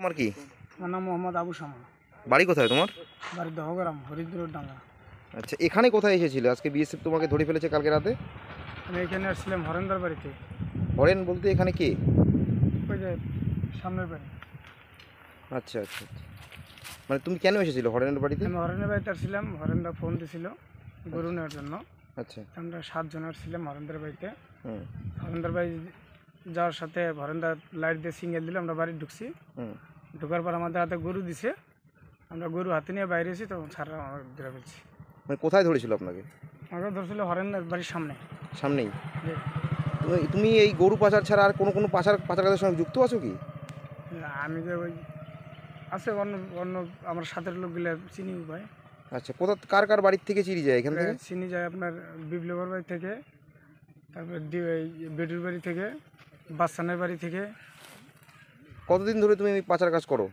তোমার কি? আমার নাম মোহাম্মদ আবু শামা। বাড়ি কোথায় তোমার? বাড়ি দহগ্রাম, হরিদ্র ডাঙ্গা। আচ্ছা, এখানে কোথায় এসেছিলে? আজকে বিএসএফ তোমাকে ধরে ফেলেছে কালকে রাতে। আমি এখানে আসছিলাম হরেন্দার বাড়িতে। হরেন বলতে এখানে কে? ওই যে সামনের বাড়ি। আচ্ছা আচ্ছা আচ্ছা। মানে তুমি কেন এসেছিলে হরেনের বাড়িতে? আমি হরেন্দার বাড়িতে আসছিলাম, হরেন্দা ফোন দিছিল গরু নেওয়ার জন্য। আচ্ছা। আমরা 7 জন আসছিলাম হরেন্দার বাড়িতে। হুম হরেন্দার বাড়ি যাওয়ার সাথে হরেন্দার লাইট দিয়ে সিঙ্গেল দিলে আমরা বাড়ি ঢুকছি। হুম। ঢোকার পর আমাদের হাতে গরু দিছে, আমরা গরু হাতে নিয়ে বাইরে এসেছি, তখন সারা আমাকে ধরে ফেলছি। মানে কোথায় ধরেছিল আপনাকে? আমাকে ধরছিল হরেন্দার বাড়ির সামনে। সামনেই? যে তুমি এই গরু পাচার ছাড়া আর কোনো পাচার কাজের সঙ্গে যুক্ত আছো কি? আমি যে ওই আছে অন্য অন্য আমার সাথের লোকগুলো চিনি ভাই। আচ্ছা, কার কার বাড়ির থেকে চিড়ি যায় এখান থেকে? চিনি যায় আপনার বিপ্লবের বাড়ি থেকে, তারপর বেডুর বাড়ি থেকে, বাচ্চানের বাড়ি থেকে। কতদিন ধরে তুমি এই পাচার কাজ করো?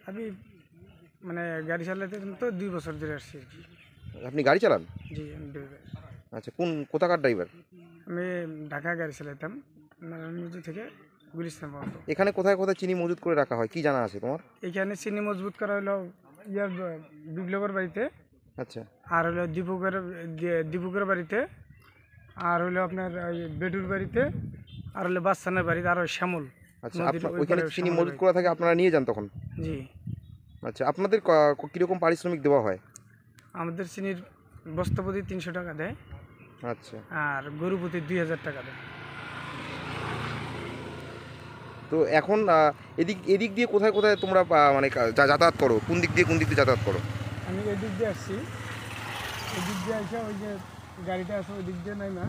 আমি মানে গাড়ি চালাতে তো 2 বছর ধরে আসছি আর কি। আপনি গাড়ি চালান? জি, আমি ড্রাইভার। আচ্ছা, কোথাকার ড্রাইভার? আমি ঢাকা গাড়ি চালাতাম, নারায়ণগঞ্জ থেকে গুলিস্তান পর্যন্ত। এখানে কোথায় কোথায় চিনি মজুত করে রাখা হয় কি জানা আছে তোমার? এখানে চিনি মজবুত করা হলো ইয়ার বিপ্লবের বাড়িতে, আচ্ছা। আর হলো দীপকের বাড়িতে, আর হলো আপনার ওই বেডুর বাড়িতে, আর হলো বাচ্চানের বাড়িতে, আর ওই শ্যামল। আচ্ছা, ওইখানে চিনি মজুত করা থাকে, আপনারা নিয়ে যান তখন? জি। আচ্ছা, আপনাদের কীরকম পারিশ্রমিক দেওয়া হয়? আমাদের চিনির বস্তা প্রতি 300 টাকা দেয়, আচ্ছা। আর গরু প্রতি 2000 টাকা দেয়। তো এখন এদিক দিয়ে কোথায় কোথায় তোমরা মানে যাতায়াত করো? কোন দিক দিয়ে যাতায়াত করো? আমি এদিক দিয়ে আসছি, এদিক দিয়ে আসে ওই যে গাড়িটা আছে ওই দিক দিয়ে নাই না,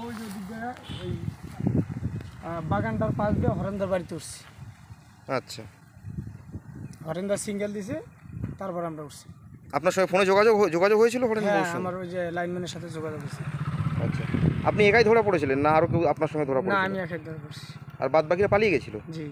ওই যে দিক দিয়ে ওই বাগানটার পাশ দিয়ে হরেন্দার বাড়িতে উঠছি। আচ্ছা। হরেন্দার সিঙ্গেল দিছে, তারপর আমরা উঠছি। আপনার সঙ্গে ফোনে যোগাযোগ হয়েছিল হরেন? হ্যাঁ, আমার ওই যে লাইনম্যানের সাথে যোগাযোগ হয়েছে। আচ্ছা, আপনি একাই ধরা পড়েছিলেন না আরও কেউ আপনার সঙ্গে ধরা না, পড়েছিল? আমি একাই ধরে পড়ছি। আর বাদ বাকিরা পালিয়ে গেছিল? জি।